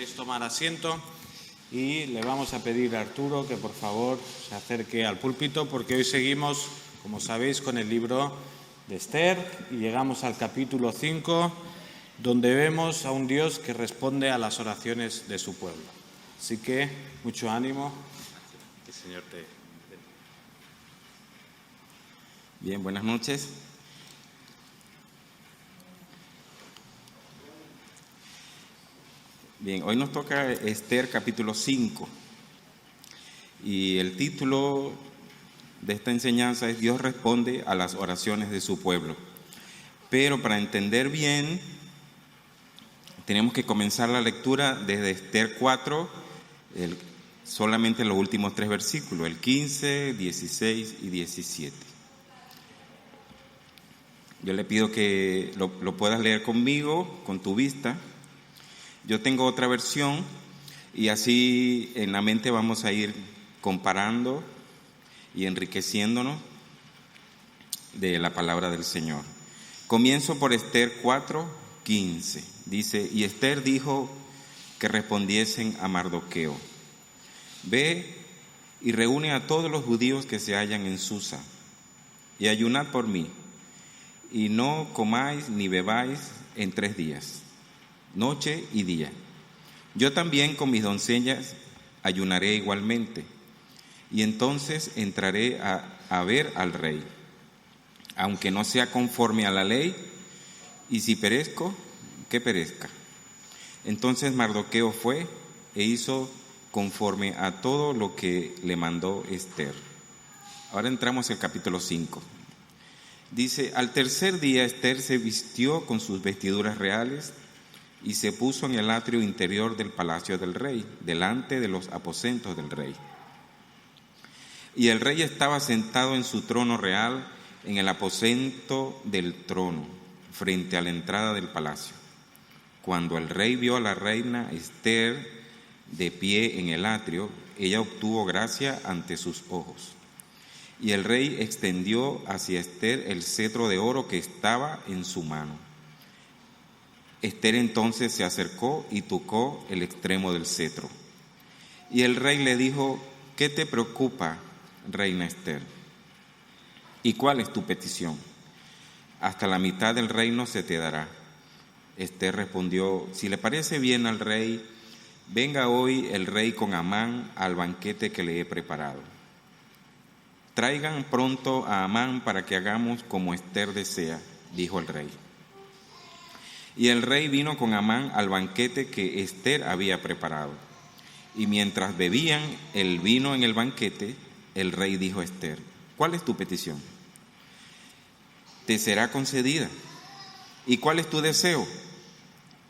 podéis tomar asiento y le vamos a pedir a Arturo que por favor se acerque al púlpito, porque hoy seguimos, como sabéis, con el libro de Esther y llegamos al capítulo 5, donde vemos a un Dios que responde a las oraciones de su pueblo. Así que mucho ánimo. Que el Señor te... Bien, buenas noches. Bien, hoy nos toca Esther capítulo 5 y el título de esta enseñanza es Dios responde a las oraciones de su pueblo. Pero para entender bien, tenemos que comenzar la lectura desde Esther 4, solamente los últimos 3 versículos, el 15, 16 y 17. Yo le pido que lo puedas leer conmigo, con tu vista. Yo tengo otra versión y así en la mente vamos a ir comparando y enriqueciéndonos de la palabra del Señor. Comienzo por Esther 4, 15. Dice, y Esther dijo que respondiesen a Mardoqueo: ve y reúne a todos los judíos que se hallan en Susa y ayunad por mí, y no comáis ni bebáis en 3 días, noche y día. Yo también con mis doncellas ayunaré igualmente, y entonces entraré a ver al rey, aunque no sea conforme a la ley, y si perezco, que perezca. Entonces Mardoqueo fue e hizo conforme a todo lo que le mandó Esther. Ahora entramos al capítulo 5. Dice, al tercer día Esther se vistió con sus vestiduras reales y se puso en el atrio interior del palacio del rey, delante de los aposentos del rey. Y el rey estaba sentado en su trono real, en el aposento del trono, frente a la entrada del palacio. Cuando el rey vio a la reina Esther de pie en el atrio, ella obtuvo gracia ante sus ojos. Y el rey extendió hacia Esther el cetro de oro que estaba en su mano. Esther entonces se acercó y tocó el extremo del cetro. Y el rey le dijo, ¿qué te preocupa, reina Esther? ¿Y cuál es tu petición? Hasta la mitad del reino se te dará. Esther respondió, si le parece bien al rey, venga hoy el rey con Amán al banquete que le he preparado. Traigan pronto a Amán para que hagamos como Esther desea, dijo el rey. Y el rey vino con Amán al banquete que Esther había preparado. Y mientras bebían el vino en el banquete, el rey dijo a Esther, ¿cuál es tu petición? Te será concedida. ¿Y cuál es tu deseo?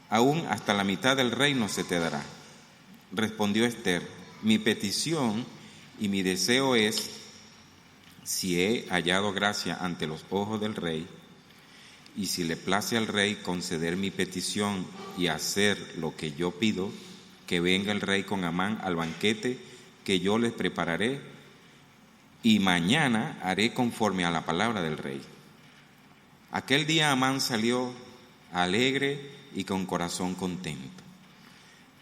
Aún hasta la mitad del reino se te dará. Respondió Esther, mi petición y mi deseo es, si he hallado gracia ante los ojos del rey, y si le place al rey conceder mi petición y hacer lo que yo pido, que venga el rey con Amán al banquete que yo les prepararé, y mañana haré conforme a la palabra del rey. Aquel día Amán salió alegre y con corazón contento.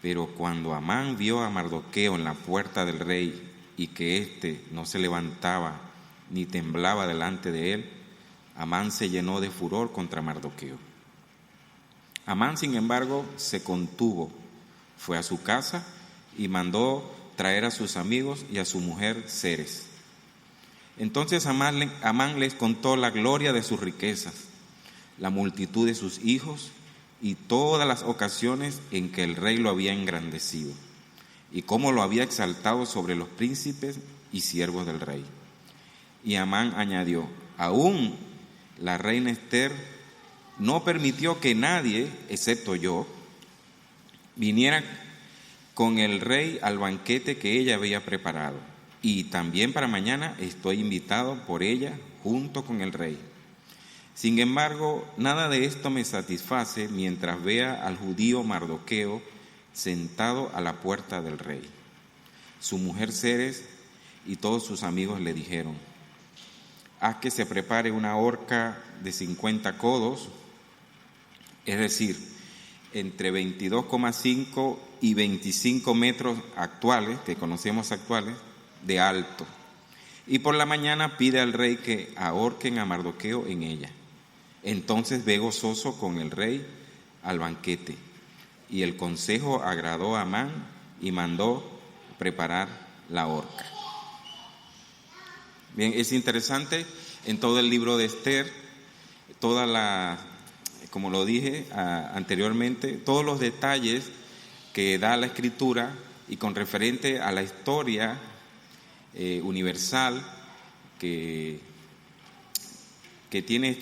Pero cuando Amán vio a Mardoqueo en la puerta del rey y que éste no se levantaba ni temblaba delante de él, Amán se llenó de furor contra Mardoqueo. Amán, sin embargo, se contuvo, fue a su casa y mandó traer a sus amigos y a su mujer Zeres. Entonces Amán les contó la gloria de sus riquezas, la multitud de sus hijos y todas las ocasiones en que el rey lo había engrandecido, y cómo lo había exaltado sobre los príncipes y siervos del rey. Y Amán añadió, aún la reina Esther no permitió que nadie, excepto yo, viniera con el rey al banquete que ella había preparado, y también para mañana estoy invitado por ella junto con el rey. Sin embargo, nada de esto me satisface mientras vea al judío Mardoqueo sentado a la puerta del rey. Su mujer Zeres y todos sus amigos le dijeron, haz que se prepare una horca de 50 codos, es decir, entre 22,5 y 25 metros actuales, que conocemos actuales, de alto. Y por la mañana pide al rey que ahorquen a Mardoqueo en ella. Entonces ve gozoso con el rey al banquete. Y el consejo agradó a Amán y mandó preparar la horca. Bien, es interesante en todo el libro de Esther, como lo dije anteriormente, todos los detalles que da la Escritura y con referente a la historia universal que tiene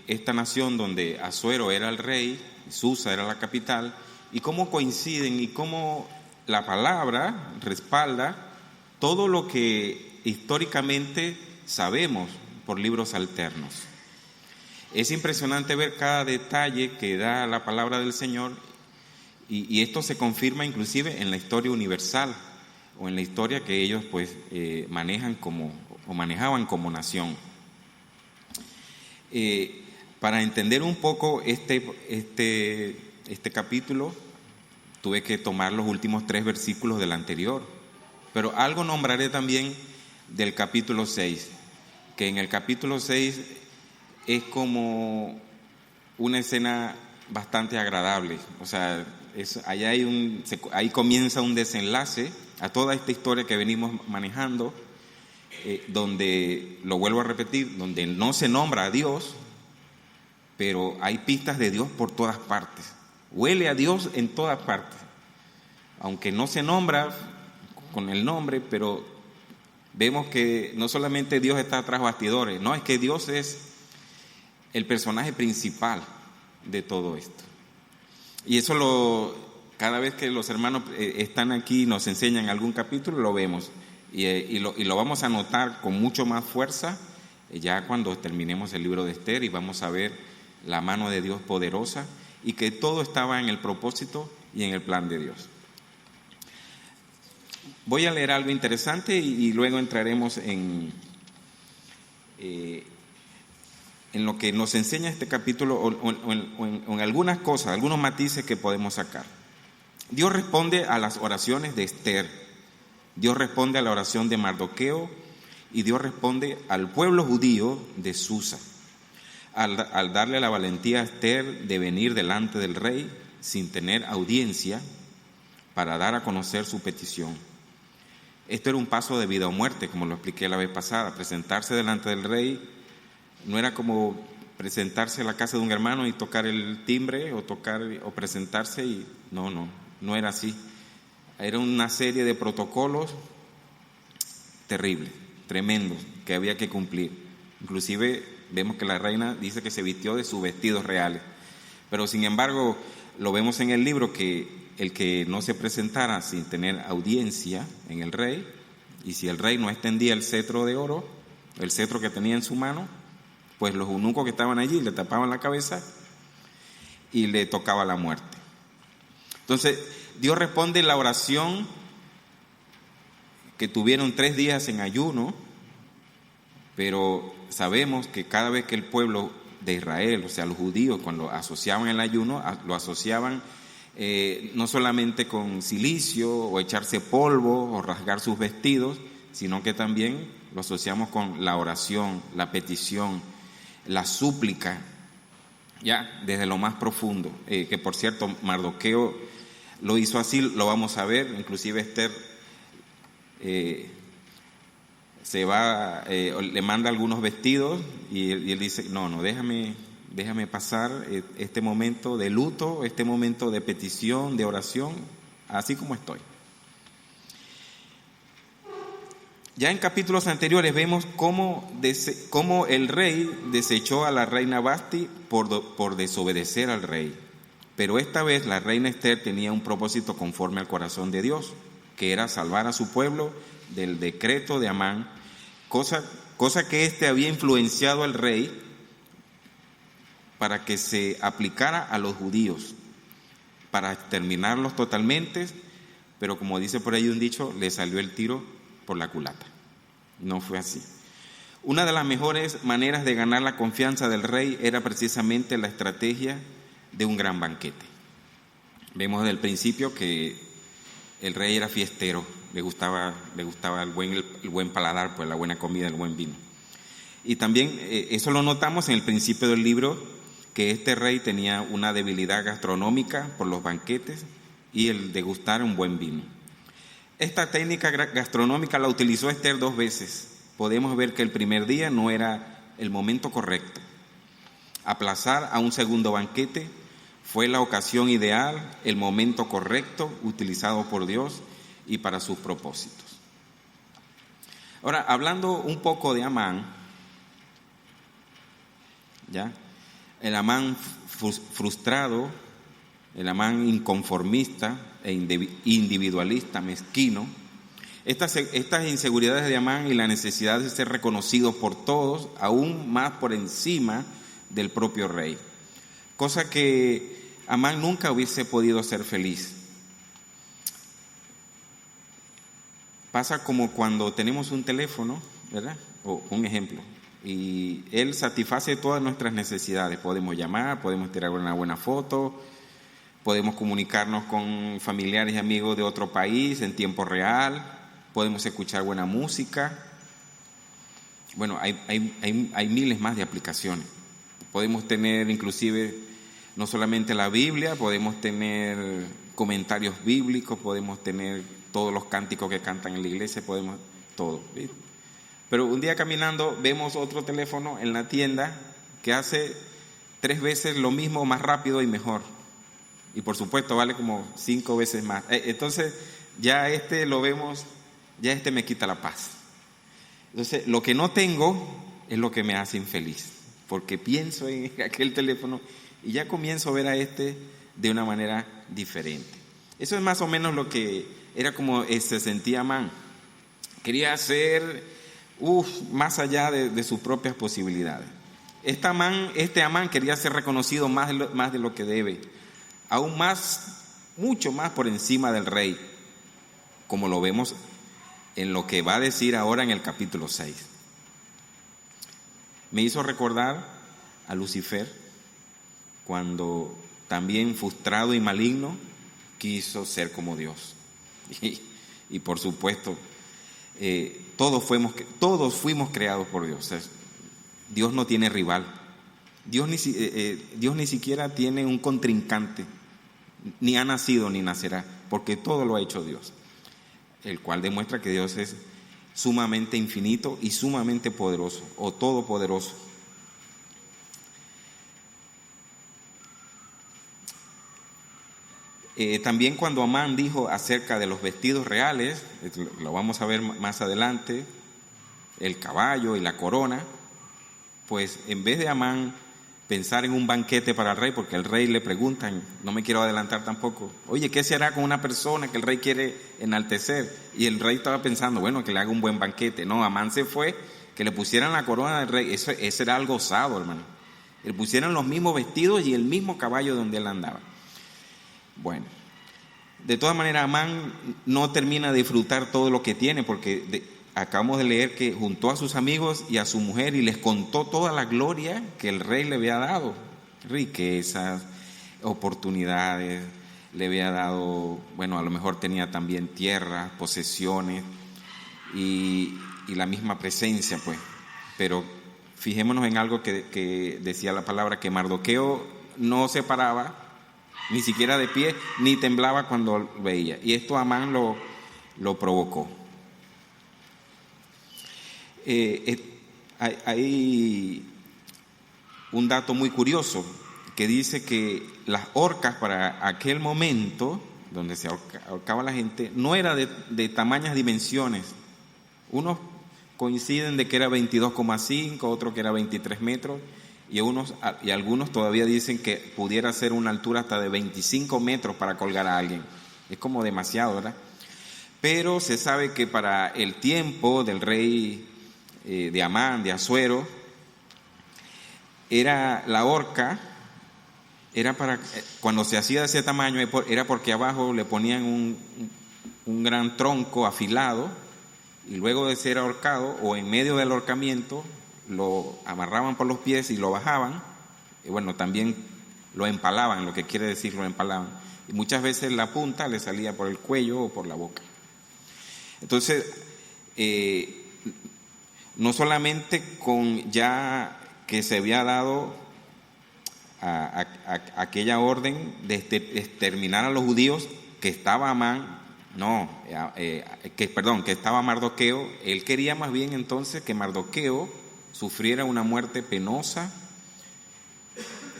esta nación donde Asuero era el rey, Susa era la capital, y cómo coinciden y cómo la palabra respalda todo lo que históricamente sabemos por libros alternos. Es impresionante ver cada detalle que da la palabra del Señor y esto se confirma inclusive en la historia universal o en la historia que ellos manejaban como nación. Para entender un poco este capítulo tuve que tomar los últimos 3 versículos del anterior, pero algo nombraré también del capítulo 6, que en el capítulo 6 es como una escena bastante agradable. O sea, ahí comienza un desenlace a toda esta historia que venimos manejando, donde, lo vuelvo a repetir, donde no se nombra a Dios, pero hay pistas de Dios por todas partes. Huele a Dios en todas partes, aunque no se nombra con el nombre, pero vemos que no solamente Dios está tras bastidores, no, es que Dios es el personaje principal de todo esto. Y eso cada vez que los hermanos están aquí y nos enseñan algún capítulo, lo vemos y lo vamos a notar con mucho más fuerza ya cuando terminemos el libro de Esther y vamos a ver la mano de Dios poderosa y que todo estaba en el propósito y en el plan de Dios. Voy a leer algo interesante y luego entraremos en lo que nos enseña este capítulo o en algunas cosas, algunos matices que podemos sacar. Dios responde a las oraciones de Esther, Dios responde a la oración de Mardoqueo y Dios responde al pueblo judío de Susa, al darle la valentía a Esther de venir delante del rey sin tener audiencia para dar a conocer su petición. Esto era un paso de vida o muerte, como lo expliqué la vez pasada. Presentarse delante del rey no era como presentarse a la casa de un hermano y tocar el timbre o presentarse y no era así. Era una serie de protocolos terribles, tremendos, que había que cumplir. Inclusive vemos que la reina dice que se vistió de sus vestidos reales, pero sin embargo lo vemos en el libro que el que no se presentara sin tener audiencia en el rey, y si el rey no extendía el cetro de oro, el cetro que tenía en su mano, pues los eunucos que estaban allí le tapaban la cabeza y le tocaba la muerte. Entonces Dios responde la oración que tuvieron 3 días en ayuno, pero sabemos que cada vez que el pueblo de Israel, o sea los judíos, cuando asociaban el ayuno, lo asociaban no solamente con cilicio o echarse polvo o rasgar sus vestidos, sino que también lo asociamos con la oración, la petición, la súplica, ya desde lo más profundo, que por cierto Mardoqueo lo hizo así, lo vamos a ver. Inclusive Esther le manda algunos vestidos y él dice, no, déjame pasar este momento de luto, este momento de petición, de oración, así como estoy. Ya en capítulos anteriores vemos cómo el rey desechó a la reina Vasti por desobedecer al rey. Pero esta vez la reina Esther tenía un propósito conforme al corazón de Dios, que era salvar a su pueblo del decreto de Amán, cosa que éste había influenciado al rey para que se aplicara a los judíos, para exterminarlos totalmente, pero como dice por ahí un dicho, le salió el tiro por la culata. No fue así. Una de las mejores maneras de ganar la confianza del rey era precisamente la estrategia de un gran banquete. Vemos desde el principio que el rey era fiestero, le gustaba el buen paladar, pues la buena comida, el buen vino. Y también eso lo notamos en el principio del libro, que este rey tenía una debilidad gastronómica por los banquetes y el degustar un buen vino. Esta técnica gastronómica la utilizó Esther 2 veces. Podemos ver que el primer día no era el momento correcto. Aplazar a un segundo banquete fue la ocasión ideal, el momento correcto utilizado por Dios y para sus propósitos. Ahora, hablando un poco de Amán, ¿ya? El Amán frustrado, el Amán inconformista e individualista, mezquino. Estas inseguridades de Amán y la necesidad de ser reconocido por todos, aún más por encima del propio rey. Cosa que Amán nunca hubiese podido ser feliz. Pasa como cuando tenemos un teléfono, ¿verdad? O un ejemplo, y él satisface todas nuestras necesidades. Podemos llamar, podemos tirar una buena foto, podemos comunicarnos con familiares y amigos de otro país en tiempo real, podemos escuchar buena música. Bueno, hay miles más de aplicaciones. Podemos tener inclusive no solamente la Biblia, podemos tener comentarios bíblicos, podemos tener todos los cánticos que cantan en la iglesia, podemos todo, ¿sí? Pero un día caminando vemos otro teléfono en la tienda que hace 3 veces lo mismo, más rápido y mejor. Y por supuesto vale como 5 veces más. Entonces ya lo vemos, ya me quita la paz. Entonces lo que no tengo es lo que me hace infeliz, porque pienso en aquel teléfono y ya comienzo a ver a de una manera diferente. Eso es más o menos lo que era como se sentía Amán. Quería hacer más allá de sus propias posibilidades. Este Amán quería ser reconocido más de lo que debe, aún más, mucho más por encima del rey, como lo vemos en lo que va a decir ahora en el capítulo 6. Me hizo recordar a Lucifer, cuando también frustrado y maligno quiso ser como Dios. Y por supuesto, todos fuimos creados por Dios. O sea, Dios no tiene rival. Dios ni siquiera tiene un contrincante, ni ha nacido ni nacerá, porque todo lo ha hecho Dios, el cual demuestra que Dios es sumamente infinito y sumamente poderoso, o todopoderoso. También cuando Amán dijo acerca de los vestidos reales, lo vamos a ver más adelante, el caballo y la corona, pues en vez de Amán pensar en un banquete para el rey, porque el rey le preguntan, no me quiero adelantar tampoco, oye, ¿qué se hará con una persona que el rey quiere enaltecer? Y el rey estaba pensando, bueno, que le haga un buen banquete. No, Amán se fue, que le pusieran la corona del rey. Eso era algo osado, hermano. Le pusieran los mismos vestidos y el mismo caballo donde él andaba. Bueno, de todas maneras, Amán no termina de disfrutar todo lo que tiene, porque acabamos de leer que juntó a sus amigos y a su mujer y les contó toda la gloria que el rey le había dado, riquezas, oportunidades, le había dado, bueno, a lo mejor tenía también tierras, posesiones y la misma presencia, pues. Pero fijémonos en algo que decía la palabra, que Mardoqueo no se paraba ni siquiera de pie, ni temblaba cuando veía, y esto Amán lo provocó. Hay un dato muy curioso que dice que las horcas para aquel momento, donde se ahorcaba la gente, no era de tamañas dimensiones. Unos coinciden de que era 22,5, otros que era 23 metros, y algunos todavía dicen que pudiera ser una altura hasta de 25 metros para colgar a alguien. Es como demasiado, ¿verdad? Pero se sabe que para el tiempo del rey de Amán, de Asuero, era la horca, era para, cuando se hacía de ese tamaño, era porque abajo le ponían un gran tronco afilado, y luego de ser ahorcado o en medio del ahorcamiento lo amarraban por los pies y lo bajaban, y bueno, también lo empalaban, lo que quiere decir lo empalaban, Y muchas veces la punta le salía por el cuello o por la boca. Entonces, no solamente con ya que se había dado a aquella orden de exterminar a los judíos, que estaba Amán, que estaba Mardoqueo, él quería más bien entonces que Mardoqueo sufriera una muerte penosa,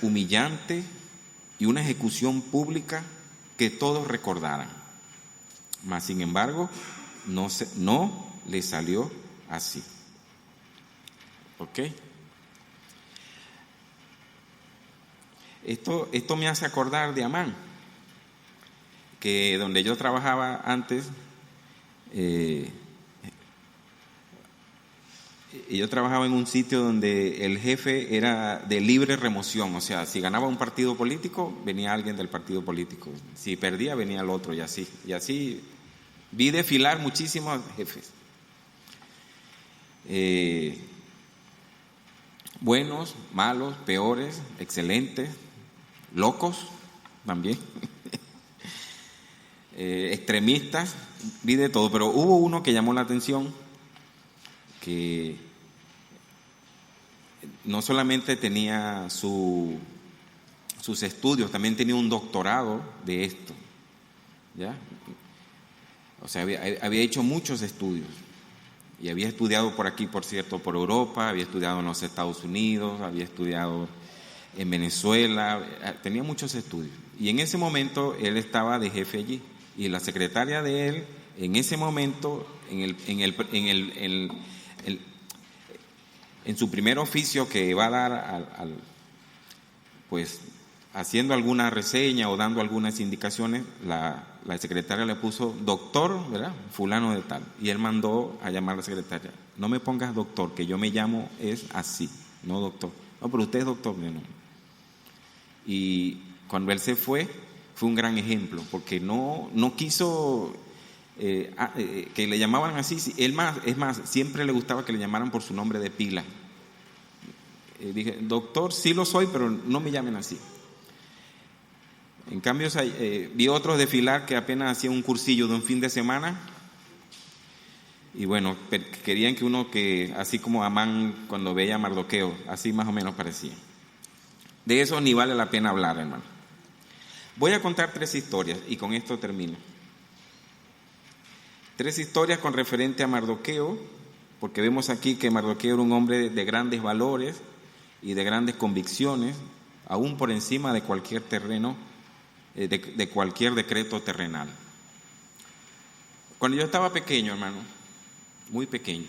humillante y una ejecución pública que todos recordaran. Mas sin embargo, no le salió así. ¿Ok? Esto me hace acordar de Amán, que donde yo trabajaba antes, yo trabajaba en un sitio donde el jefe era de libre remoción, o sea, si ganaba un partido político, venía alguien del partido político, si perdía, venía el otro, y así vi desfilar muchísimos jefes. Buenos, malos, peores, excelentes, locos también, extremistas, vi de todo, pero hubo uno que llamó la atención, que no solamente tenía sus estudios, también tenía un doctorado de esto, ¿ya? O sea, había hecho muchos estudios y había estudiado por aquí, por cierto, por Europa, había estudiado en los Estados Unidos, había estudiado en Venezuela, tenía muchos estudios. Y en ese momento él estaba de jefe allí y la secretaria de él, en ese momento, en su primer oficio que va a dar pues haciendo alguna reseña o dando algunas indicaciones, la secretaria le puso doctor, ¿verdad? Fulano de tal. Y él mandó a llamar a la secretaria: no me pongas doctor, que yo me llamo es así, no doctor. No, pero usted es doctor. No. Y cuando él se fue un gran ejemplo, porque no quiso que le llamaban así. Es más, siempre le gustaba que le llamaran por su nombre de pila. Dije, doctor, sí lo soy, pero no me llamen así. En cambio, vi otros desfilar que apenas hacían un cursillo de un fin de semana. Y bueno, querían que así como Amán cuando veía a Mardoqueo, así más o menos parecía. De eso ni vale la pena hablar, hermano. Voy a contar 3 historias y con esto termino. 3 historias con referente a Mardoqueo, porque vemos aquí que Mardoqueo era un hombre de grandes valores y de grandes convicciones, aún por encima de cualquier terreno, de cualquier decreto terrenal. Cuando yo estaba pequeño, hermano, muy pequeño,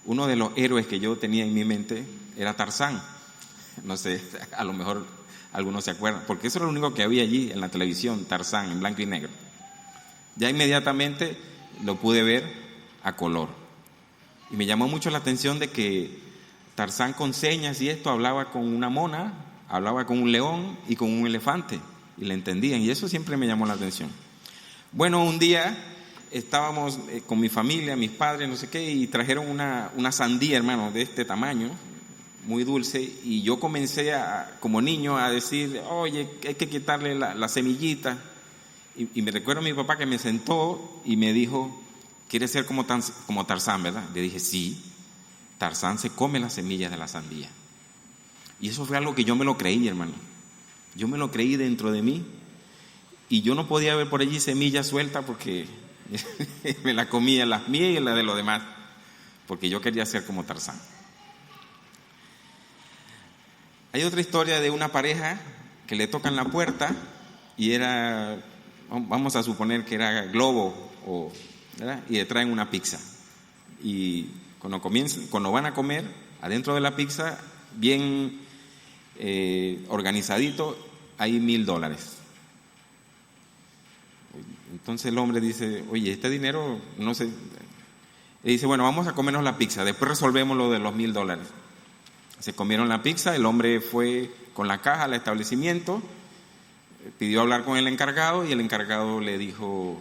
uno de los héroes que yo tenía en mi mente era Tarzán. No sé, a lo mejor algunos se acuerdan, porque eso era lo único que había allí en la televisión, Tarzán, en blanco y negro. Ya inmediatamente lo pude ver a color. Y me llamó mucho la atención de que Tarzán, con señas y esto, hablaba con una mona, hablaba con un león y con un elefante, y le entendían, y eso siempre me llamó la atención. Bueno, un día estábamos con mi familia, mis padres, no sé qué, y trajeron una sandía, hermano, de este tamaño, muy dulce, y yo comencé como niño a decir, oye, hay que quitarle la semillita. Y me recuerdo a mi papá que me sentó y me dijo, ¿quieres ser como Tarzán, verdad? Le dije, sí, Tarzán se come las semillas de la sandía. Y eso fue algo que yo me lo creí, hermano. Yo me lo creí dentro de mí. Y yo no podía ver por allí semillas sueltas porque me la comía, las mías y las de los demás, porque yo quería ser como Tarzán. Hay otra historia de una pareja que le tocan la puerta y vamos a suponer que era Globo, ¿verdad? Y le traen una pizza. Y cuando van a comer, adentro de la pizza, bien organizadito, hay $1,000. Entonces el hombre dice, oye, este dinero, no sé. Y dice, bueno, vamos a comernos la pizza, después resolvemos lo de los $1,000. Se comieron la pizza, el hombre fue con la caja al establecimiento, pidió hablar con el encargado y el encargado le dijo,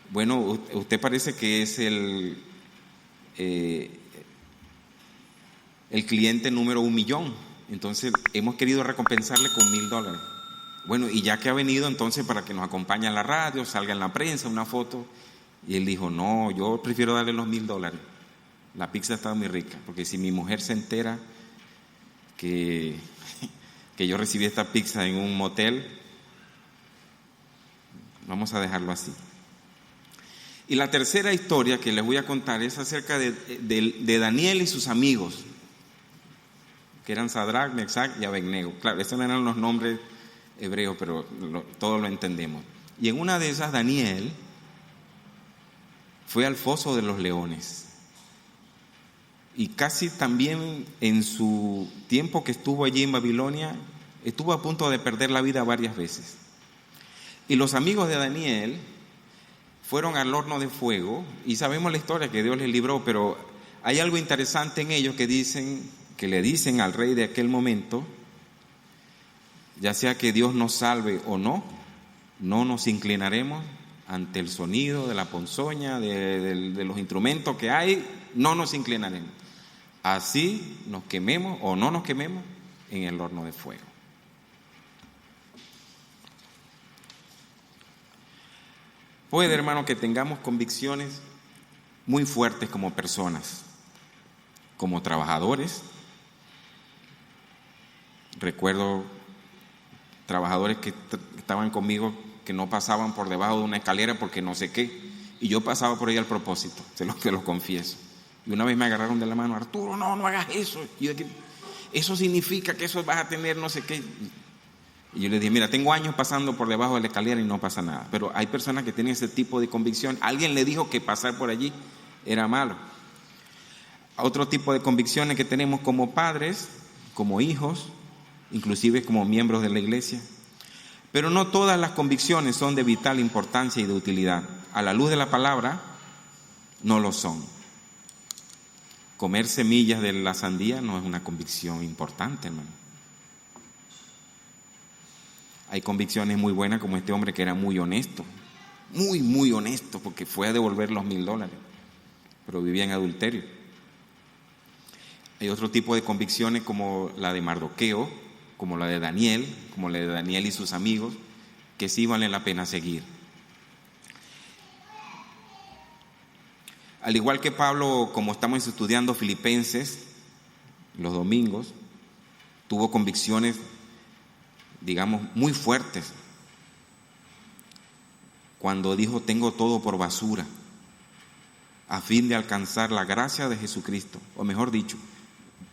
bueno, usted parece que es el cliente número 1,000,000. Entonces hemos querido recompensarle con $1,000. Bueno, y ya que ha venido, entonces para que nos acompañe a la radio, salga en la prensa, una foto. Y él dijo, no, yo prefiero darle los $1,000. La pizza estaba muy rica, porque si mi mujer se entera que yo recibí esta pizza en un motel, vamos a dejarlo así. Y la tercera historia que les voy a contar es acerca de Daniel y sus amigos, que eran Sadrach, Mesach y Abednego. Claro, estos no eran los nombres hebreos, pero todos lo entendemos. Y en una de esas, Daniel fue al foso de los leones. Y casi también en su tiempo que estuvo allí en Babilonia, estuvo a punto de perder la vida varias veces. Y los amigos de Daniel fueron al horno de fuego, y sabemos la historia que Dios les libró, pero hay algo interesante en ellos que le dicen al rey de aquel momento, ya sea que Dios nos salve o no, no nos inclinaremos ante el sonido de la ponzoña, de los instrumentos que hay, no nos inclinaremos. Así nos quememos o no nos quememos en el horno de fuego. Puede, hermano, que tengamos convicciones muy fuertes como personas, como trabajadores. Recuerdo trabajadores que estaban conmigo que no pasaban por debajo de una escalera porque no sé qué, y yo pasaba por ahí al propósito, se los confieso. Y una vez me agarraron de la mano, Arturo, no hagas eso. Y yo dije, eso significa que eso vas a tener no sé qué. Y yo les dije, mira, tengo años pasando por debajo de la escalera y no pasa nada. Pero hay personas que tienen ese tipo de convicción. Alguien le dijo que pasar por allí era malo. Otro tipo de convicciones que tenemos como padres, como hijos, inclusive como miembros de la iglesia. Pero no todas las convicciones son de vital importancia y de utilidad. A la luz de la palabra, no lo son. Comer semillas de la sandía no es una convicción importante, hermano. Hay convicciones muy buenas, como este hombre que era muy honesto, muy honesto, porque fue a devolver los $1,000, pero vivía en adulterio. Hay otro tipo de convicciones como la de Mardoqueo, como la de Daniel, y sus amigos, que sí valen la pena seguir. Al igual que Pablo, como estamos estudiando Filipenses los domingos, tuvo convicciones, digamos, muy fuertes. Cuando dijo, tengo todo por basura, a fin de alcanzar la gracia de Jesucristo, o mejor dicho,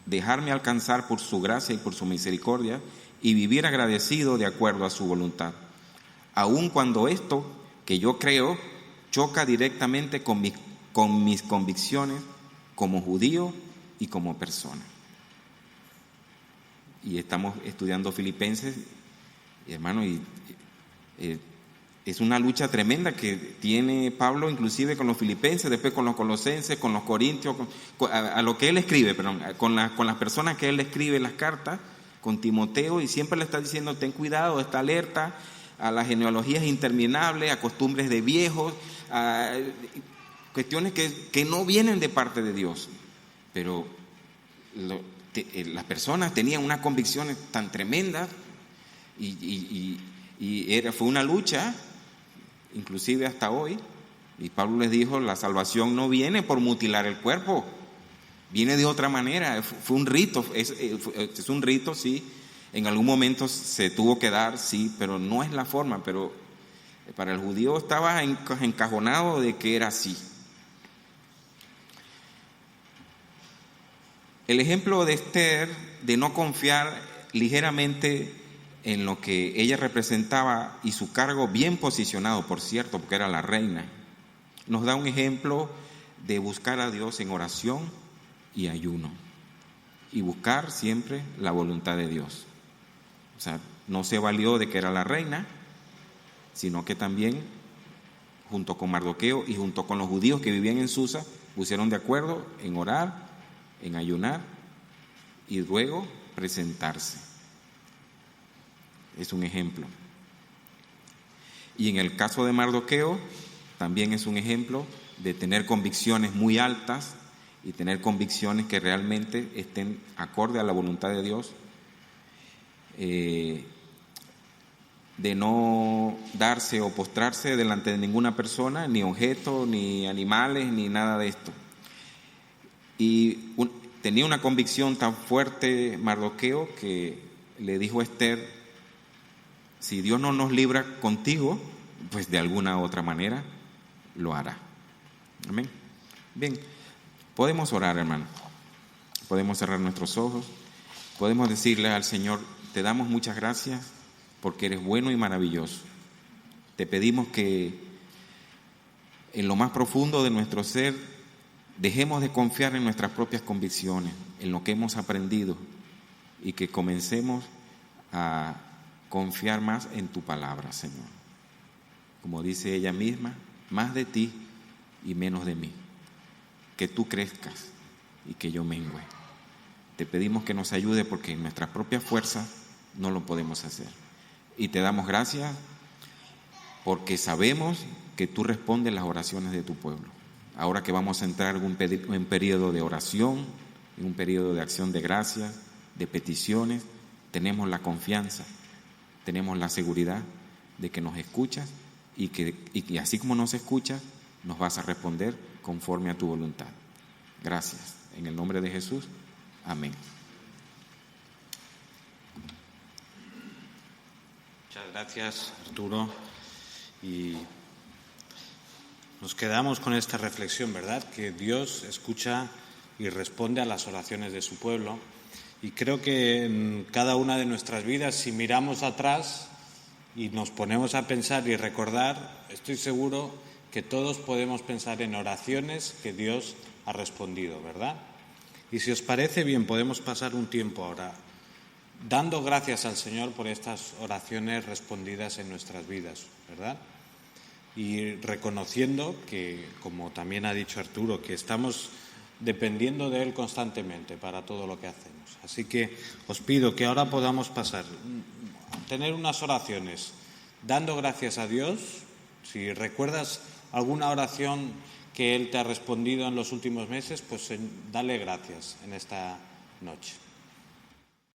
dejarme alcanzar por su gracia y por su misericordia y vivir agradecido de acuerdo a su voluntad, aun cuando esto que yo creo choca directamente con mis convicciones como judío y como persona. Y estamos estudiando Filipenses, hermano, y es una lucha tremenda que tiene Pablo, inclusive con los filipenses, después con los colosenses, con los corintios, a lo que él escribe, perdón, con las personas que él escribe las cartas, con Timoteo, y siempre le está diciendo, ten cuidado, está alerta a las genealogías interminables, a costumbres de viejos, a cuestiones que no vienen de parte de Dios. Pero las personas tenían unas convicciones tan tremendas y fue una lucha, inclusive hasta hoy. Y Pablo les dijo, la salvación no viene por mutilar el cuerpo, viene de otra manera. Fue un rito, es un rito, sí, en algún momento se tuvo que dar, sí, pero no es la forma. Pero para el judío estaba encajonado de que era así. El ejemplo de Esther, de no confiar ligeramente en lo que ella representaba y su cargo bien posicionado, por cierto, porque era la reina, nos da un ejemplo de buscar a Dios en oración y ayuno y buscar siempre la voluntad de Dios. O sea, no se valió de que era la reina, sino que también junto con Mardoqueo y junto con los judíos que vivían en Susa pusieron de acuerdo en orar, en ayunar y luego presentarse. Es un ejemplo. Y en el caso de Mardoqueo también es un ejemplo de tener convicciones muy altas y tener convicciones que realmente estén acorde a la voluntad de Dios de no darse o postrarse delante de ninguna persona, ni objeto, ni animales, ni nada de esto. Y tenía una convicción tan fuerte Mardoqueo que le dijo a Esther: si Dios no nos libra contigo, pues de alguna otra manera lo hará. Amén. Bien, podemos orar, hermano. Podemos cerrar nuestros ojos. Podemos decirle al Señor: te damos muchas gracias porque eres bueno y maravilloso. Te pedimos que en lo más profundo de nuestro ser dejemos de confiar en nuestras propias convicciones, en lo que hemos aprendido, y que comencemos a confiar más en tu palabra, Señor. Como dice ella misma, más de ti y menos de mí. Que tú crezcas y que yo mengüe. Te pedimos que nos ayude porque en nuestras propias fuerzas no lo podemos hacer. Y te damos gracias porque sabemos que tú respondes las oraciones de tu pueblo. Ahora que vamos a entrar en un periodo de oración, en un periodo de acción de gracias, de peticiones, tenemos la confianza, tenemos la seguridad de que nos escuchas y que así como nos escuchas, nos vas a responder conforme a tu voluntad. Gracias. En el nombre de Jesús. Amén. Muchas gracias, Arturo. Y nos quedamos con esta reflexión, ¿verdad? Que Dios escucha y responde a las oraciones de su pueblo. Y creo que en cada una de nuestras vidas, si miramos atrás y nos ponemos a pensar y recordar, estoy seguro que todos podemos pensar en oraciones que Dios ha respondido, ¿verdad? Y si os parece bien, podemos pasar un tiempo ahora dando gracias al Señor por estas oraciones respondidas en nuestras vidas, ¿verdad? Y reconociendo que, como también ha dicho Arturo, que estamos dependiendo de Él constantemente para todo lo que hacemos. Así que os pido que ahora podamos pasar a tener unas oraciones dando gracias a Dios. Si recuerdas alguna oración que Él te ha respondido en los últimos meses, pues dale gracias en esta noche.